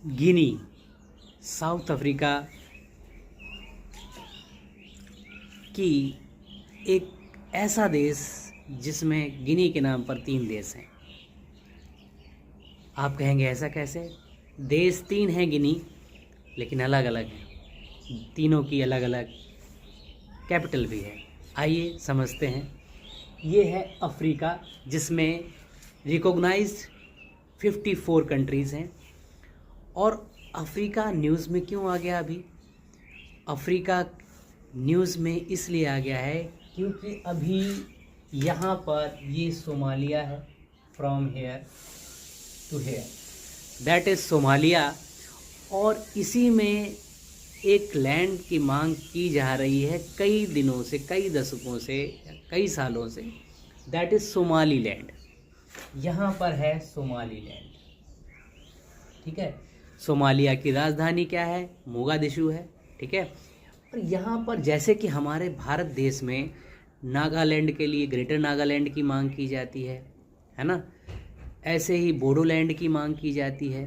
गिनी, south Africa की एक ऐसा देश जिसमें गिनी के नाम पर 3 देश हैं। आप कहेंगे ऐसा कैसे? देश 3 हैं गिनी, लेकिन अलग अलग हैं। तीनों की अलग अलग कैपिटल भी है। आइए समझते हैं। ये है अफ्रीका, जिसमें रिकॉग्नाइज्ड 54 कंट्रीज़ हैं। और अफ्रीका न्यूज़ में क्यों आ गया अभी? अफ्रीका न्यूज़ में इसलिए आ गया है क्योंकि अभी यहाँ पर ये सोमालिया है, from here to here, that is Somalia. और इसी में एक लैंड की मांग की जा रही है कई दिनों से, कई दशकों से, कई सालों से, दैट इज़ सोमाली लैंड। यहाँ पर है सोमाली लैंड, ठीक है। सोमालिया की राजधानी क्या है? मोगादिशु है, ठीक है। और यहाँ पर जैसे कि हमारे भारत देश में नागालैंड के लिए ग्रेटर नागालैंड की मांग की जाती है ना, ऐसे ही बोडोलैंड की मांग की जाती है।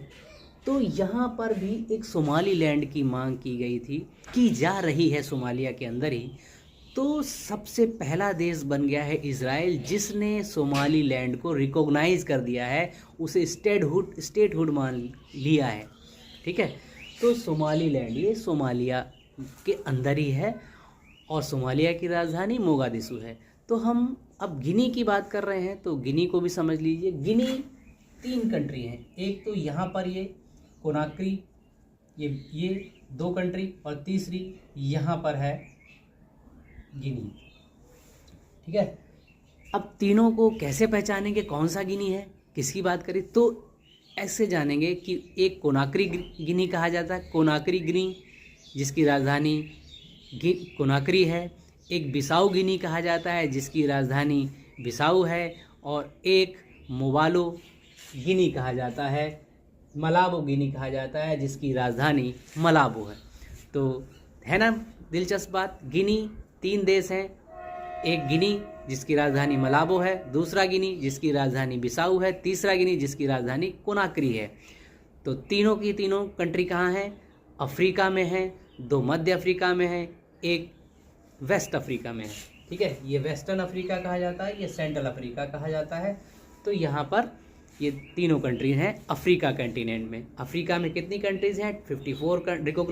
तो यहाँ पर भी एक सोमाली लैंड की मांग की गई थी, की जा रही है सोमालिया के अंदर ही। तो सबसे पहला देश बन गया है इजराइल, जिसने सोमाली लैंड को रिकॉग्नाइज कर दिया है, उसे स्टेटहुड मान लिया है, ठीक है। तो सोमाली लैंड ये सोमालिया के अंदर ही है और सोमालिया की राजधानी मोगादिशु है। तो हम अब गिनी की बात कर रहे हैं, तो गिनी को भी समझ लीजिए। गिनी 3 कंट्री हैं। एक तो यहाँ पर ये कोनाक्री, ये 2 कंट्री, और तीसरी यहाँ पर है गिनी, ठीक है। अब तीनों को कैसे पहचानेंगे कौन सा गिनी है, किसकी बात करें? तो ऐसे जानेंगे कि एक कोनाक्री गिनी कहा जाता है, कोनाक्री गिनी जिसकी राजधानी कोनाक्री है। एक बिसाऊ गिनी कहा जाता है जिसकी राजधानी बिसाऊ है। और एक मोबालो गिनी कहा जाता है, मलाबो गिनी कहा जाता है जिसकी राजधानी मलाबो है। तो है ना दिलचस्प बात। गिनी 3 देश हैं, एक गिनी जिसकी राजधानी मलाबो है, दूसरा गिनी जिसकी राजधानी बिसाऊ है, तीसरा गिनी जिसकी राजधानी कोनाक्री है। तो तीनों की तीनों कंट्री कहाँ हैं? अफ्रीका में हैं। 2 मध्य अफ्रीका में हैं, एक वेस्ट अफ्रीका में है, ठीक है। ये वेस्टर्न अफ्रीका कहा जाता है, ये सेंट्रल अफ्रीका कहा जाता है। तो यहाँ पर ये तीनों कंट्रीज हैं अफ्रीका कंटिनेंट में। अफ्रीका में कितनी कंट्रीज़ हैं? 54 रिकॉग्नाइज